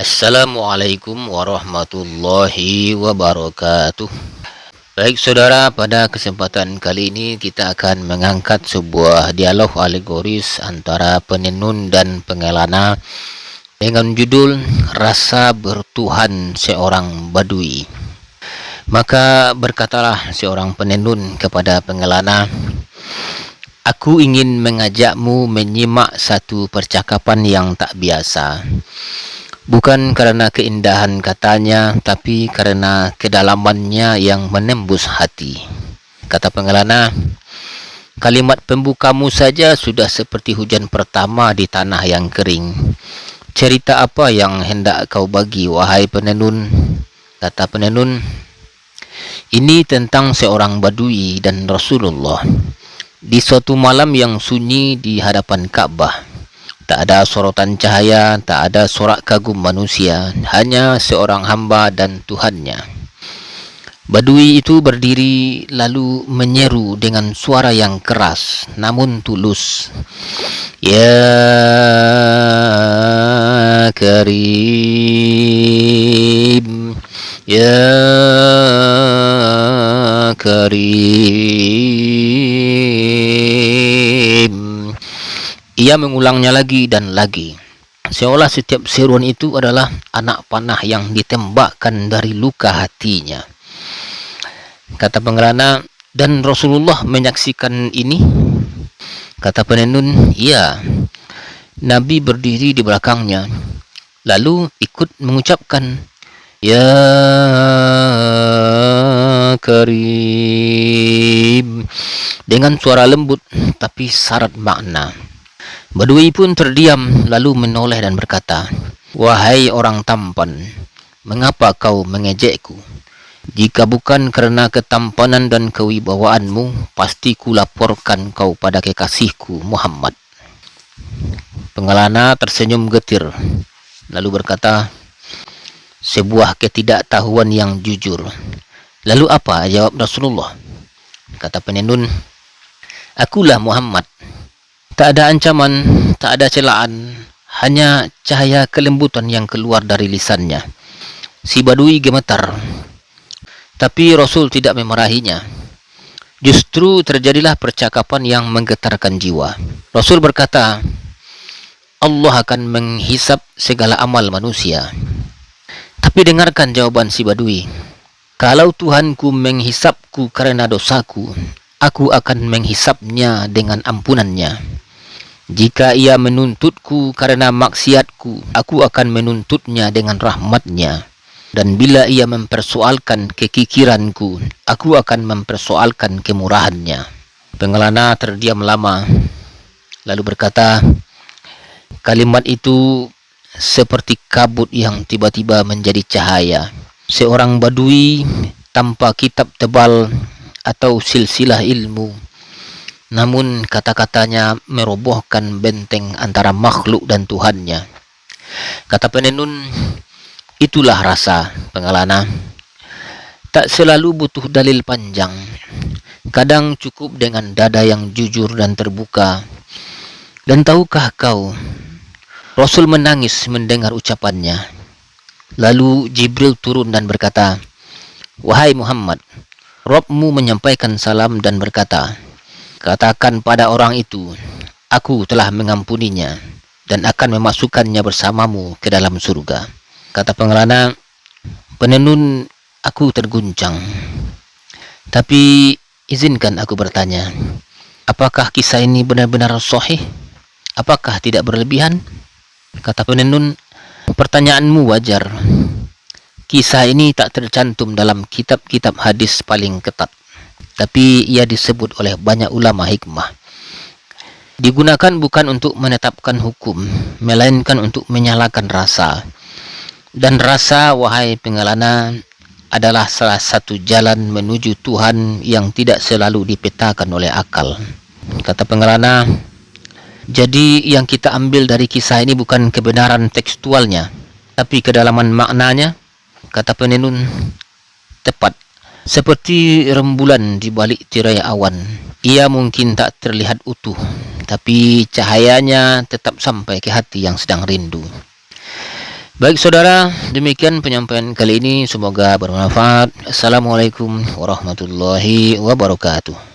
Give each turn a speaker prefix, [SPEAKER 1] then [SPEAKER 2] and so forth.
[SPEAKER 1] Assalamualaikum warahmatullahi wabarakatuh. Baik saudara, pada kesempatan kali ini kita akan mengangkat sebuah dialog alegoris antara penenun dan pengelana dengan judul Rasa Bertuhan Seorang Badui. Maka berkatalah seorang penenun kepada pengelana, "Aku ingin mengajakmu menyimak satu percakapan yang tak biasa. Bukan karena keindahan katanya, tapi karena kedalamannya yang menembus hati." Kata pengelana, "Kalimat pembukamu saja sudah seperti hujan pertama di tanah yang kering. Cerita apa yang hendak kau bagi, wahai penenun?" Kata penenun, "Ini tentang seorang badui dan Rasulullah. Di suatu malam yang sunyi di hadapan Ka'bah. Tak ada sorotan cahaya, tak ada sorak kagum manusia, hanya seorang hamba dan Tuhannya. Badui itu berdiri lalu menyeru dengan suara yang keras namun tulus, 'Ya Karim, Ya Karim.' Ia mengulangnya lagi dan lagi, seolah setiap seruan itu adalah anak panah yang ditembakkan dari luka hatinya. Kata pengelana, "Dan Rasulullah menyaksikan ini?" Kata penenun, "Iya. Nabi berdiri di belakangnya, lalu ikut mengucapkan, 'Ya Karim,' dengan suara lembut tapi syarat makna. Badui pun terdiam lalu menoleh dan berkata, 'Wahai orang tampan, mengapa kau mengejekku? Jika bukan karena ketampanan dan kewibawaanmu, pasti kulaporkan kau pada kekasihku Muhammad.' Pengelana tersenyum getir lalu berkata, 'Sebuah ketidaktahuan yang jujur.' Lalu apa?" jawab Rasulullah. Kata penenun, "Akulah Muhammad. Tak ada ancaman, tak ada celaan, hanya cahaya kelembutan yang keluar dari lisannya." Si badui gemetar, tapi Rasul tidak memarahinya. Justru terjadilah percakapan yang menggetarkan jiwa. Rasul berkata, "Allah akan menghisap segala amal manusia." Tapi dengarkan jawaban si badui, "Kalau Tuhanku menghisapku karena dosaku, aku akan menghisapnya dengan ampunannya. Jika ia menuntutku karena maksiatku, aku akan menuntutnya dengan rahmatnya. Dan bila ia mempersoalkan kekikiranku, aku akan mempersoalkan kemurahannya." Pengelana terdiam lama, lalu berkata, "Kalimat itu seperti kabut yang tiba-tiba menjadi cahaya. Seorang badui tanpa kitab tebal atau silsilah ilmu, namun kata-katanya merobohkan benteng antara makhluk dan Tuhannya." Kata penenun, "Itulah rasa, pengelana. Tak selalu butuh dalil panjang. Kadang cukup dengan dada yang jujur dan terbuka. Dan tahukah kau, Rasul menangis mendengar ucapannya. Lalu Jibril turun dan berkata, 'Wahai Muhammad, Rabbmu menyampaikan salam dan berkata, katakan pada orang itu, aku telah mengampuninya dan akan memasukkannya bersamamu ke dalam surga.'" Kata pengelana, "Penenun, aku terguncang. Tapi izinkan aku bertanya, apakah kisah ini benar-benar sahih? Apakah tidak berlebihan?" Kata penenun, "Pertanyaanmu wajar. Kisah ini tak tercantum dalam kitab-kitab hadis paling ketat, tapi ia disebut oleh banyak ulama hikmah. Digunakan bukan untuk menetapkan hukum, melainkan untuk menyalakan rasa. Dan rasa, wahai pengelana, adalah salah satu jalan menuju Tuhan yang tidak selalu dipetakan oleh akal." Kata pengelana, "Jadi yang kita ambil dari kisah ini bukan kebenaran tekstualnya, tapi kedalaman maknanya?" Kata penenun, "Tepat. Seperti rembulan di balik tirai awan. Ia mungkin tak terlihat utuh, tapi cahayanya tetap sampai ke hati yang sedang rindu." Baik saudara, demikian penyampaian kali ini, semoga bermanfaat. Assalamualaikum warahmatullahi wabarakatuh.